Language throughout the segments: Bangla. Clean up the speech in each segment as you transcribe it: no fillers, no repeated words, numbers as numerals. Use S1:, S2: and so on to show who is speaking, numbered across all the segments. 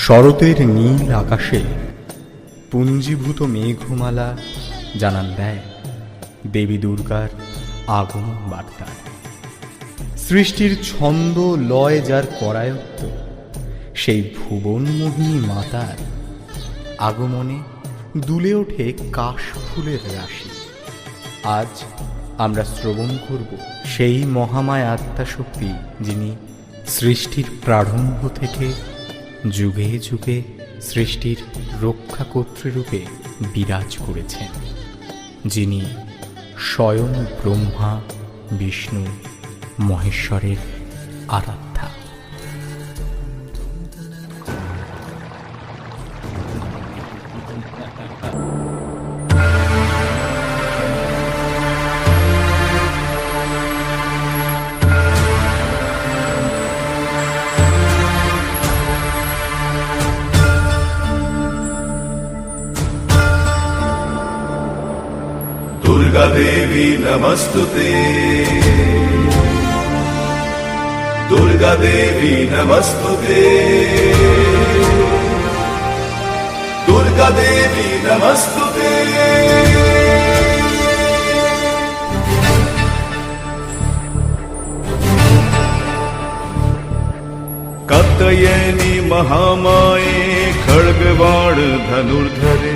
S1: শরতের নীল আকাশে পুঞ্জীভূত মেঘমালা জানান দেয় দেবী দুর্গার আগমন বার্তা। সৃষ্টির ছন্দ লয় যার করায়ত্ত, সেই ভুবনমোহিনী মাতার আগমনে দুলে ওঠে কাশ ফুলের রাশি। আজ আমরা শ্রবণ করব সেই মহামায়া আত্মাশক্তি, যিনি সৃষ্টির প্রারম্ভ থেকে যুগে যুগে সৃষ্টির রক্ষাকর্ত্রীরূপে বিরাজ করেছেন, যিনি স্বয়ং ব্রহ্মা বিষ্ণু মহেশ্বরের আরাধ্যা।
S2: दुर्गा देवी नमस्तुते, दुर्गा देवी नमस्तुते, दुर्गा देवी नमस्तुते। कात्यायनी महामाये खड्गबाण धनुर्धरे,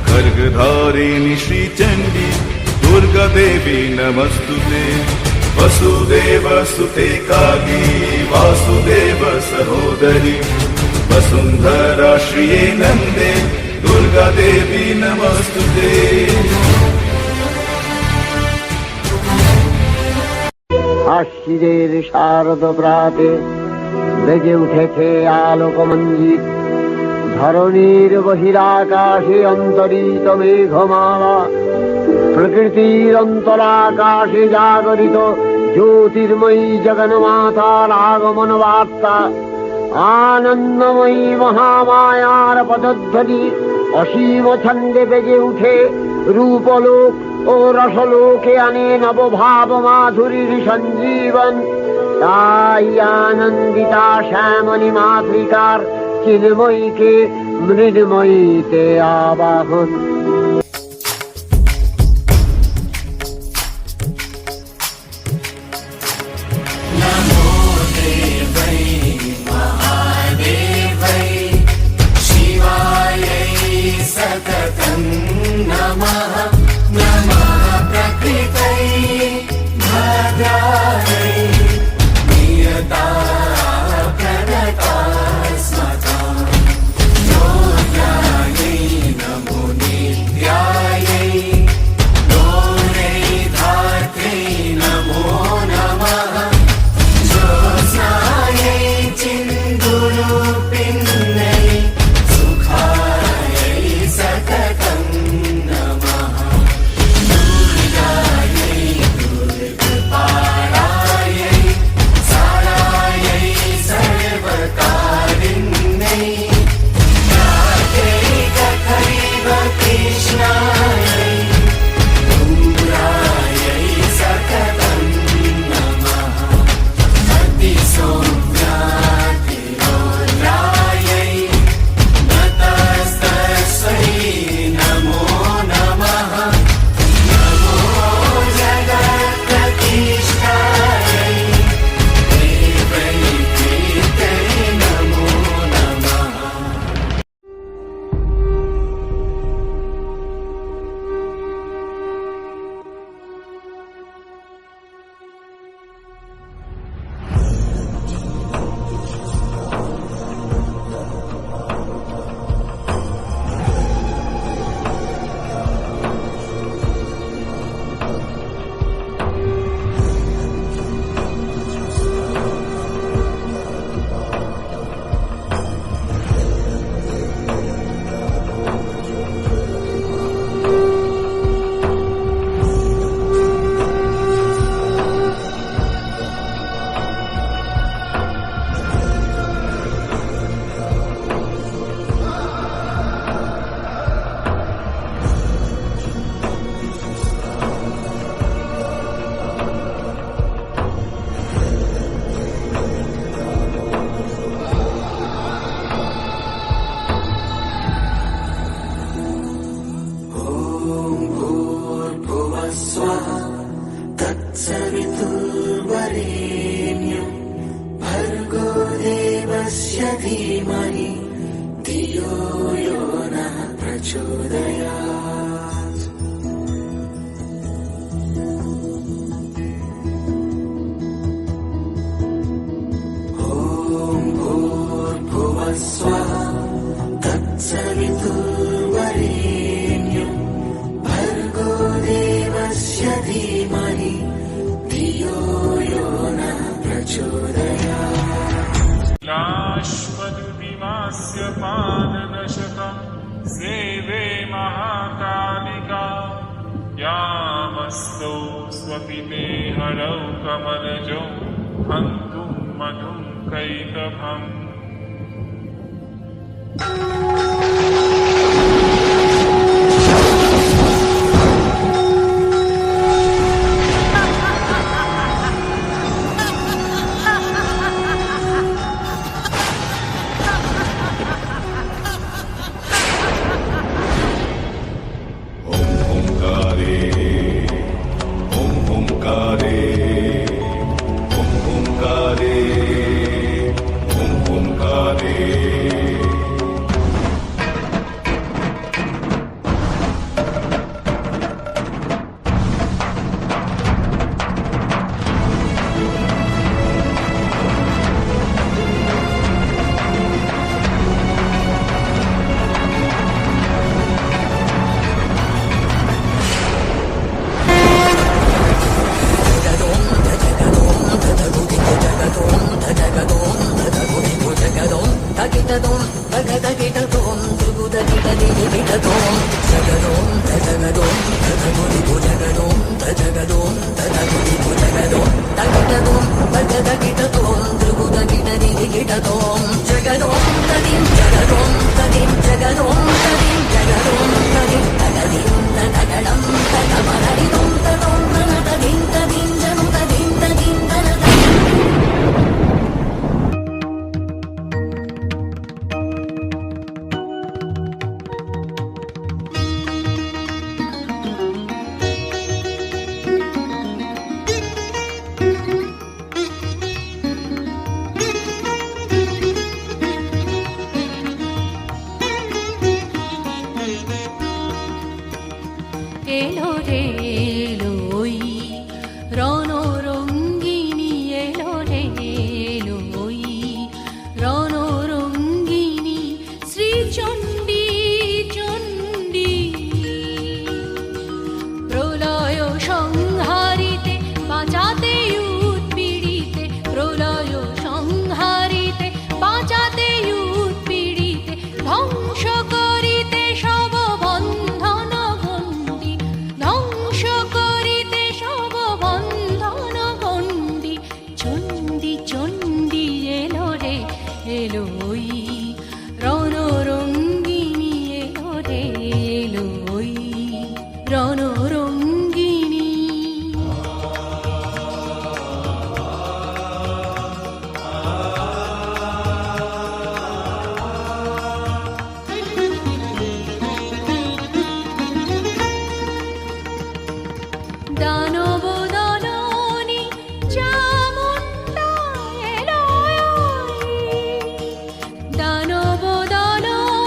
S2: खड्गधारिणी श्रीचण्डी दुर्गा देवी नमस्तुते। वसुदेव सुते काली वासुदेव सहोदरी, वसुन्धरा श्रिये नन्दे दुर्गा देवी नमस्तुते।
S3: আশ্বিনের শারদ প্রাতে বেজে উঠেছে আলোকমঞ্জিত, ধরণীর বহিরাকাশে অন্তরিত মেঘমালা, প্রকৃতির অন্তরাকাশে জাগরিত জ্যোতির্ময়ী জগন্মাতার আগমন বার্তা। আনন্দময়ী মহামায়ার পদধ্বনি অসীম ছন্দে বেজে উঠে রূপলোক ও রসলোকে আনে নবভাব মাধুরীর সঞ্জীবন। তাই আনন্দিতা শ্যামনী মাতৃকার চিন্ময়ীকে মৃন্ময়ীতে আবাহন।
S4: धीमहि धियो यो नः प्रचोदयात्। ॐ भूर्भुवः स्वः तत्सवितुर्वरेण्यं भर्गो देवस्य धीमहि धियो यो नः प्रचोदयात्।
S5: लाश्वद्दिमास्य पाददशकं सेवे महाकालिका यामस्तौ स्वपिते हरौ कमलजौ हन्तुं मधुं कैटभम्।
S6: এলো রে এলোই রণরঙ্গিনী এলো রে এলোই রণরঙ্গিনী শ্রীচণ্ডী চণ্ডী প্রলয় সংহারিতে বাঁচাতে উৎপীড়িতে প্রলয় সংহারিতে বাঁচাতে উৎপীড়িতে ধ্বংস করিতে সব বন্ধন গণ্ডি ধ্বংস করিতে সব বন্ধন গণ্ডি চণ্ডী চণ্ডী এলো রে এলোই রণরঙ্গিনী এলো রে এলোই রণরঙ্গিনী। দানব দলনী চামুণ্ডা এলো দানব দলনী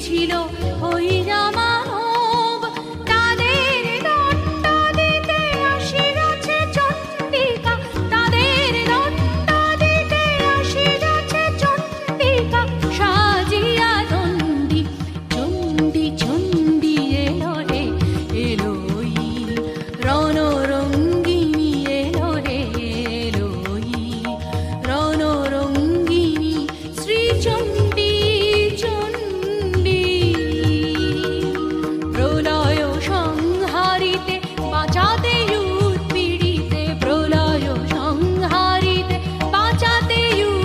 S6: ছিল ওই রামানব, তাদের দণ্ড দিতে আসি গেছে চণ্ডিকা, তাদের দণ্ড দিতে আসি গেছে চণ্ডিকা, সাজিয়া দণ্ডি চণ্ডী চণ্ডী এলো রে এলোই, রণরঙ্গিনী এলো রে এলোই, রণরঙ্গিনী শ্রীচণ্ডী চণ্ডী। প্রলয় সংহারিতে বাঁচাতে উৎপীড়িতে, প্রলয় সংহারিতে বাঁচাতে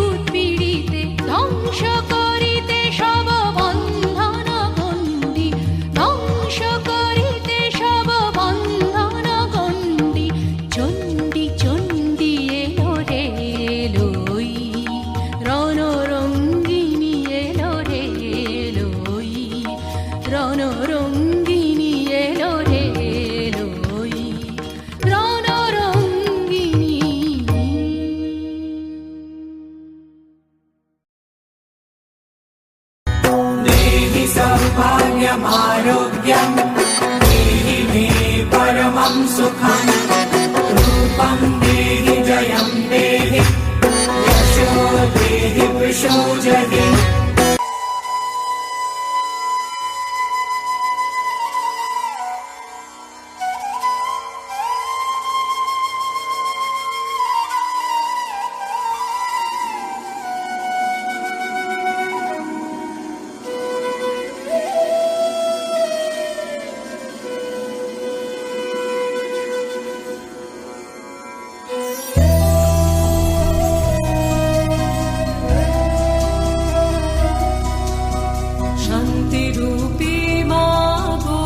S6: উৎপীড়িতে, ধ্বংস করিতে সব বন্ধন গণ্ডি, ধ্বংস করিতে সব বন্ধন গণ্ডি, চণ্ডী চণ্ডী এলো রে এলোই, রণরঙ্গিনী এলো রে এলোই, রণরঙ্গিনী এলো রে এলোই, রণরঙ্গিনী।
S4: देहि सौभाग्यमारोग्यं देहि मे परमं सुखं, रूपं देहि जयं देहि यशो देहि विशोजहि।
S7: শান্তিরূপী মাগো,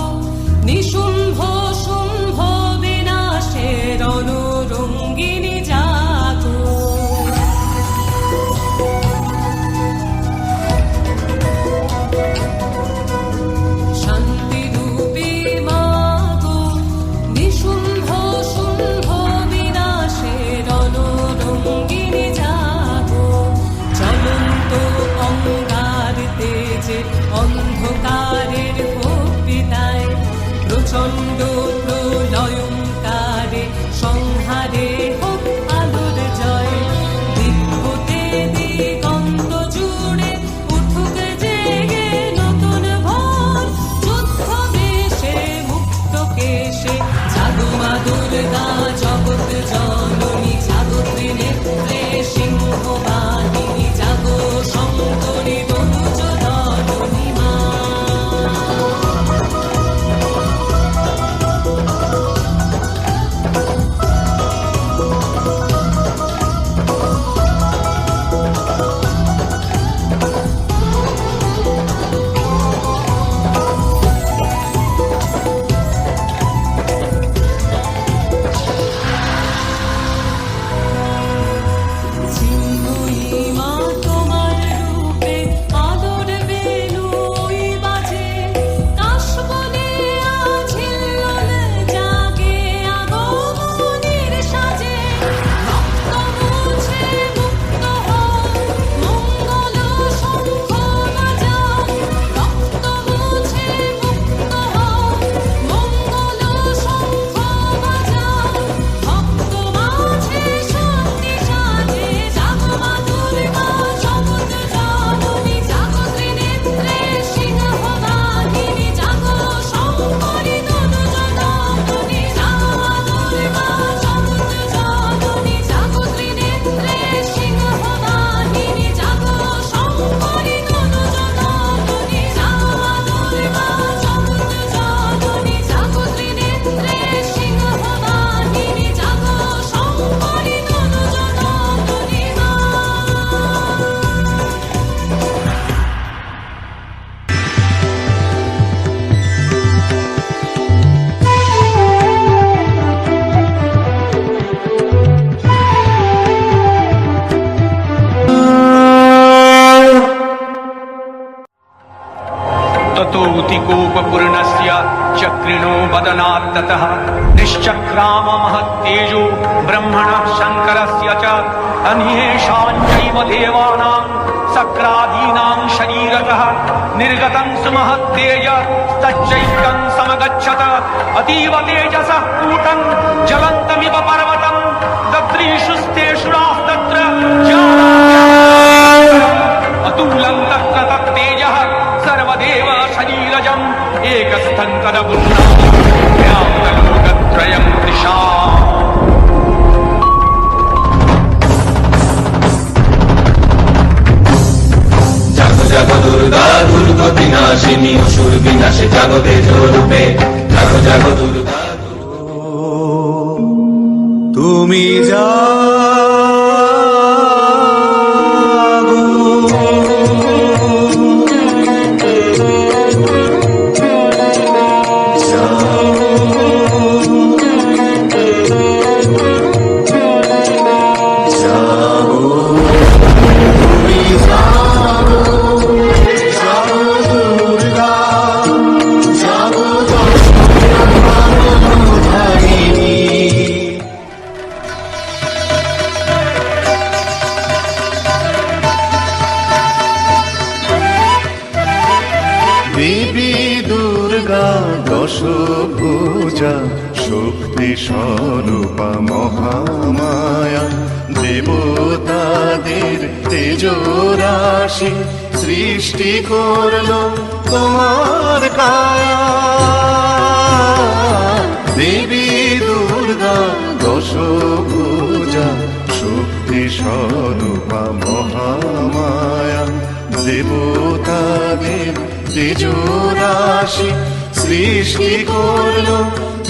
S7: নিশুম্ভ শুম্ভ বিনাশে রণরঙ্গিনী জাগো। শান্তিরূপী মাগো, নিশুম্ভ শুম্ভ বিনাশে রণরঙ্গিনী জাগো। চলন্ত অঙ্গার তেজে অন্ধকারের হোক বিদায়, প্রচণ্ড প্রলয়ঙ্কারে সংহারে হোক আলোর জয়। দিগ্গতে দিগন্ত জুড়ে উঠুক জেগে নতুন ভোর, যুদ্ধ বেশে মুক্ত কেশে জাগো মা দুর্গা জগৎ জননী, জাগো ত্রিনেত্রে সিংহ বাহিনী, জাগো শঙ্করী তনুজ ধরণী মা।
S8: ततोऽतिकोपपूर्णस्य चक्रिणो वदनात्ततः निश्चक्राम महत्तेजो ब्रह्मणः शङ्करस्य च अन्येषां चैव देवानां सक्रादीनां शरीरतः निर्गतं सुमहत्तेज तच्चैकं समगच्छत अतीव तेजसः कूटं ज्वलन्तमिव पर्वतं दद्रीषुस्तेषुरास्तत्र अतुलं तत्र तत्तेजः सर्वदेव शरीरजम् एकस्थं करपुण्णं व्याप्तलोकत्रयं दिशाम्
S9: জাগো দুর্গা দুর্গ বিনাশিনী অসুর বিনাশে জাগো তেজ রূপে জাগো জাগো দুর্গা
S2: তুমি দেবী দুর্গা দশভুজা শক্তি স্বরূপা মহামায়া দেবতাদের তেজরাশি সৃষ্টি করলো তোমার কায়া দেবী দুর্গা দশভুজা শক্তি স্বরূপা মহামায়া দেবতাদের তেজরাশি সৃষ্টি করলো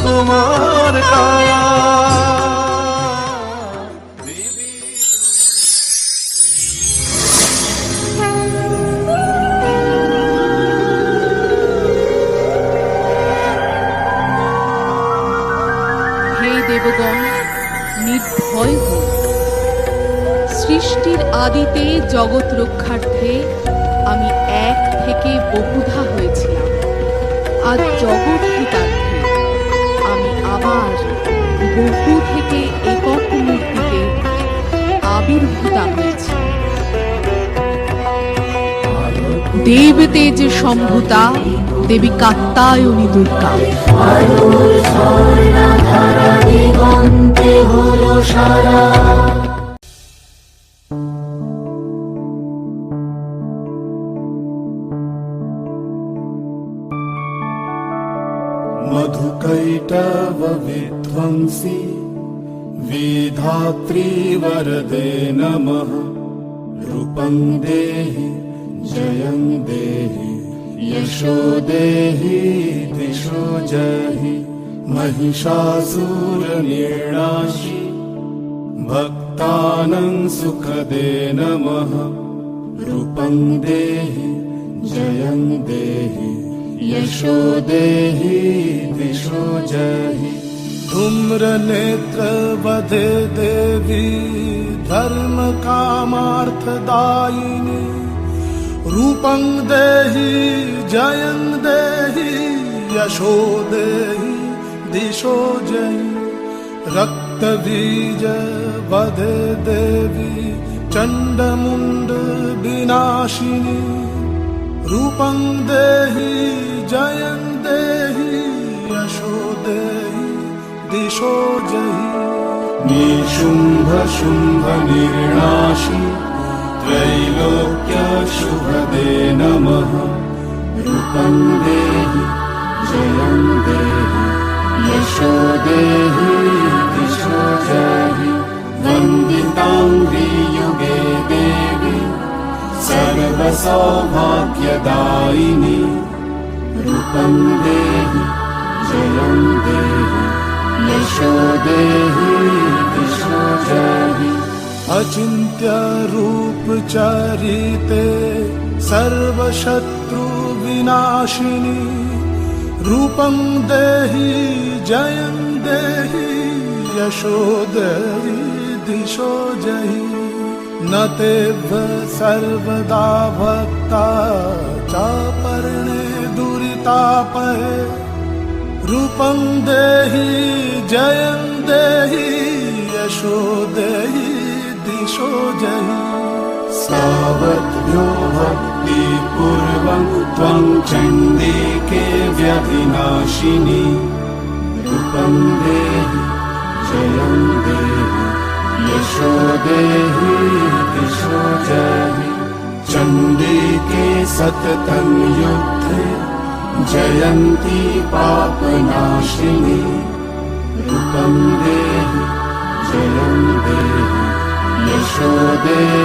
S2: তোমার কায়া
S6: হে দেবগণ, নির্ভয় হোক। সৃষ্টির আদিতে জগৎ রক্ষার্থে আমি এক থেকে বহুধা হয়েছিলাম। আজ জগৎ হিতার্থে আমি আবার বহু থেকে একক মূর্তিতে আবির্ভূতা হয়েছি। দেব তেজ সম্ভূতা দেবী কাত্যায়নী দুর্গা।
S2: मधुकैटव विध्वंसी विधात्री वरदे नमः रूपं देहि जयं देहि यशो देहि दिशो जहि महिषासुरनिर्णाशि भक्तानां सुखदे नमः रूपं देहि जयं देहि यशो देहि दिशो जहि धूम्र नेत्र वधे देवी धर्म कामार्थदायिनी रूपं देहि जयं देहि यशो देहि दिशो जहि रक्त बीज वधे देवी चंडमुंड विनाशिनी रूपं देहि जयं देहि यशो देहि दिशो जहि निशुंभ शुंभ निर्णाशि त्रैलोक्य शुभदे नमः रूपं देहि जयं देहि यशो देहि दिशो जहि वन्दितांग्रि युगे देवी सर्वसौभाग्यदायिनी रूपं देहि जयं देहि यशो देहि दिशो जहि अचिन्त्य रूप चरिते सर्वशत्रु विनाशिनी रूपं देहि जयं देहि यशो देहि दिशो जहि न तेभ्य सर्वदा भक्ता चापर्णे दुरितापहे रूपं देहि जयं देहि यशो देहि दिशो जहि तावद्यो भक्तिपूर्वं त्वं चण्डिके व्यधिनाशिनी रूपं देहि जयं देहि यशो देहि दिशो जहि चण्डिके सततं युद्धे जयन्ती पापनाशिनी रूपं देहि जयं देहि यशो देहि